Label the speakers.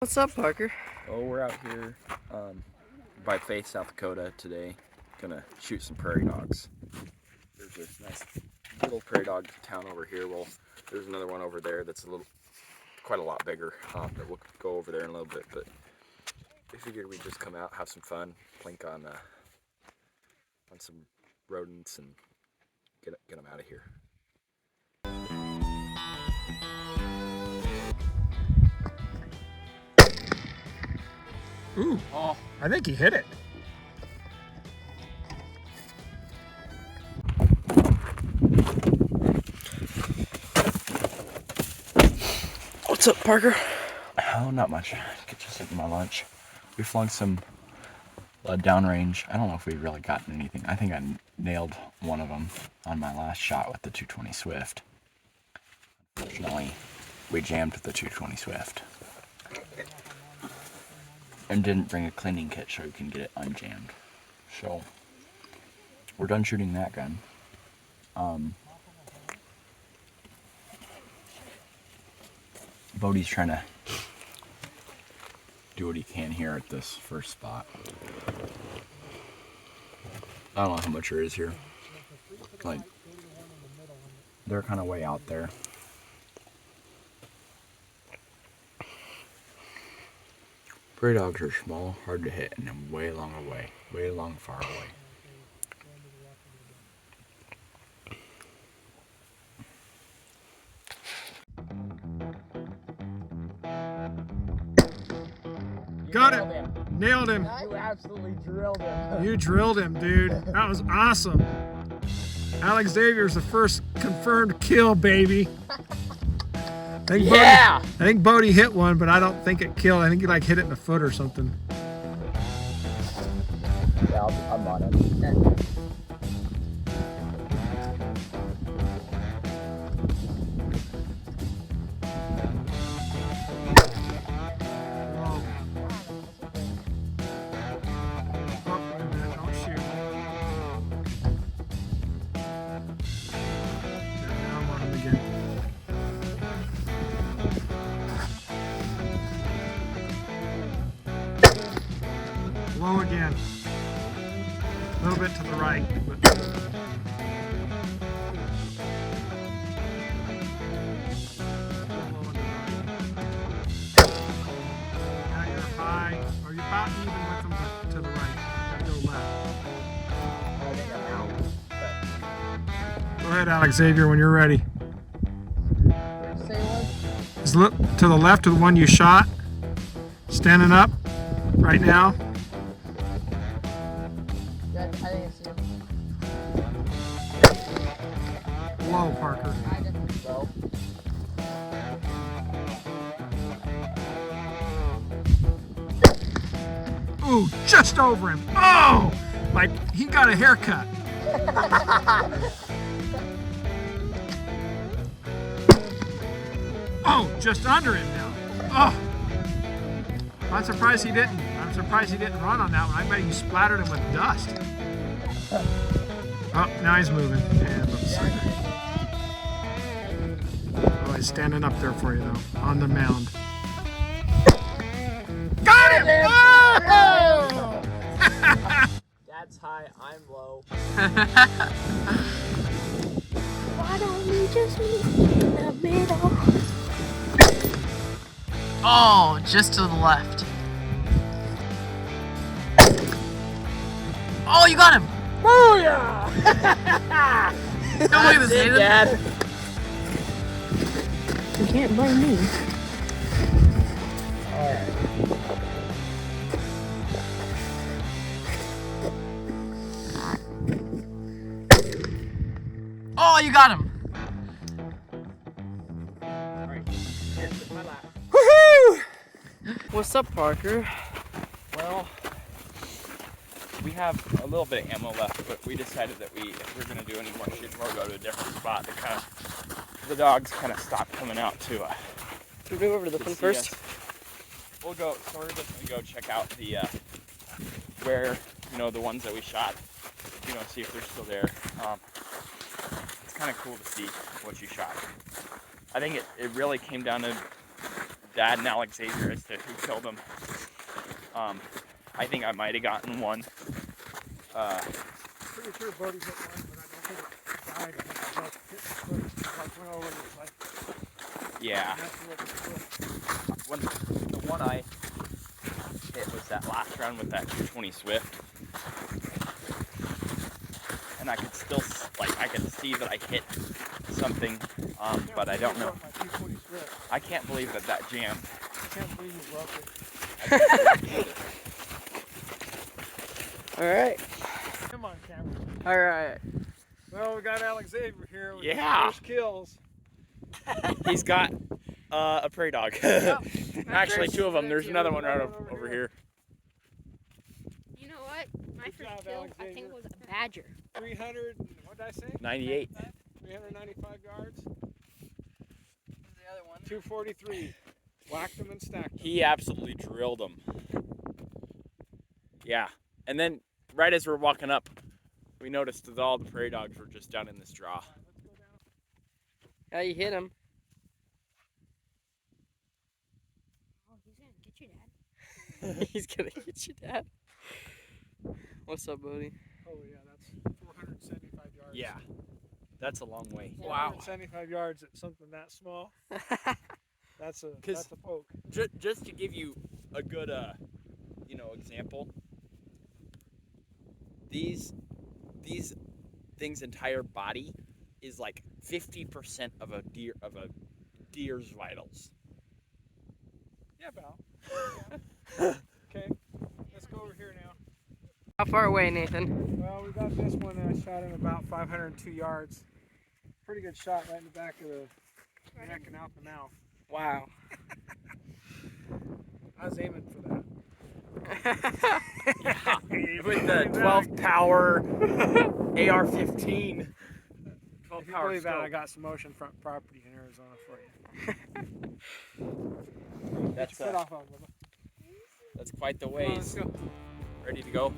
Speaker 1: What's up, Parker?
Speaker 2: Oh, we're out here by Faith, South Dakota today. Gonna shoot some prairie dogs. There's a nice little prairie dog town over here. Well, there's another one over there that's quite a lot bigger. That we'll go over there in a little bit. But we figured we'd just come out, have some fun, plink on some rodents, and get them out of here.
Speaker 3: Ooh, I think he hit it.
Speaker 1: What's up, Parker?
Speaker 2: Oh, not much. Just eating my lunch. We flung some downrange. I don't know if we really gotten anything. I think I nailed one of them on my last shot with the 220 Swift. Unfortunately, we jammed with the 220 Swift and didn't bring a cleaning kit so we can get it unjammed. So we're done shooting that gun. Bodie's trying to do what he can here at this first spot. I don't know how much there is here. Like, they're kind of way out there. Prairie dogs are small, hard to hit, and then way long away, way long far away.
Speaker 3: Got him. Nailed him.
Speaker 4: You absolutely drilled him.
Speaker 3: You drilled him, dude. That was awesome. Alex Xavier's the first confirmed kill, baby. I think Bodie hit one, but I don't think it killed. I think he like hit it in the foot or something.
Speaker 4: Yeah, I'm on it.
Speaker 3: Low again. A little bit to the right. But... Now you're high, or you're about even with them, but to the right. Go left. Go ahead, Alex Xavier, when you're ready. Just look to the left of the one you shot. Standing up right now.
Speaker 4: Yeah, I think it's you.
Speaker 3: Low, Parker.
Speaker 4: Low.
Speaker 3: Ooh, just over him. Oh! Like he got a haircut. Oh, just under him now. Oh! I'm surprised he didn't. I'm surprised he didn't run on that one. I bet you splattered him with dust. Oh, now he's moving. Yeah, little sucker. Oh, he's standing up there for you though, on the mound. Got him! Oh!
Speaker 4: That's high, I'm low.
Speaker 5: Why don't we just meet in the middle?
Speaker 1: Oh, just to the left. Oh, you got him!
Speaker 4: Booyah!
Speaker 1: Don't look at this, Nathan.
Speaker 4: Dad.
Speaker 5: You can't blame me.
Speaker 4: Alright.
Speaker 1: Oh, you got him!
Speaker 3: Woohoo!
Speaker 1: What's up, Parker?
Speaker 2: Well, we have a little bit of ammo left, but we decided that if we're going to do any more shooting, we'll go to a different spot. The dogs kind of stopped coming out to
Speaker 1: Should we go over to this one first?
Speaker 2: We'll go, so we're just going to go check out the, where, the ones that we shot, see if they're still there. It's kind of cool to see what you shot. I think it really came down to Dad and Alex Xavier as to who killed him. I think I might have gotten one.
Speaker 3: Pretty sure Bodie hit one, but I don't think it died. I think it just hit the foot. Like went over his leg.
Speaker 2: Yeah.
Speaker 3: That's what it was.
Speaker 2: When the one I hit was that last round with that 220 Swift. And I could still, I could see that I hit something, but I don't know. I can't believe that jammed.
Speaker 3: I can't believe you broke it.
Speaker 1: All right.
Speaker 3: Come on, Cameron.
Speaker 1: All right.
Speaker 3: Well, we got Alex Xavier here with
Speaker 2: Yeah.
Speaker 3: his first kills.
Speaker 2: He's got a prairie dog. Actually, two of them. There's another one right over here.
Speaker 5: You know what? My
Speaker 3: Good
Speaker 5: first
Speaker 3: job,
Speaker 5: kill,
Speaker 3: Alex
Speaker 5: I think,
Speaker 3: Xavier.
Speaker 5: was a badger.
Speaker 3: 300, what did I say?
Speaker 2: 98.
Speaker 3: 395 yards.
Speaker 1: The other one.
Speaker 3: 243. Whacked them and stacked them.
Speaker 2: He absolutely drilled them. Yeah. And then right as we're walking up, we noticed that all the prairie dogs were just down in this draw.
Speaker 1: Yeah, you hit him.
Speaker 5: Oh, he's gonna get you, Dad.
Speaker 1: He's gonna get you, Dad. What's up, buddy?
Speaker 3: Oh, yeah, that's 475 yards.
Speaker 2: Yeah. That's a long way.
Speaker 1: Wow.
Speaker 3: 475 yards at something that small. That's a poke.
Speaker 2: Just to give you a good, example. These things' entire body is like 50% of a deer's vitals.
Speaker 3: Yeah, pal. Yeah. Okay, let's go over here now.
Speaker 1: How far away, Nathan?
Speaker 3: Well, we got this one I shot in about 502 yards. Pretty good shot right in the back of the neck and out the mouth.
Speaker 1: Wow.
Speaker 3: I was aiming for that.
Speaker 2: Yeah. With the 12 power AR-15. 12
Speaker 3: If you
Speaker 2: power
Speaker 3: believe that,
Speaker 2: scope.
Speaker 3: I got some oceanfront property in Arizona for you.
Speaker 2: That's
Speaker 3: Get your foot off of it, Bubba.
Speaker 2: that's quite the
Speaker 3: Come on,
Speaker 2: ways.
Speaker 3: let's go.
Speaker 2: Ready to go?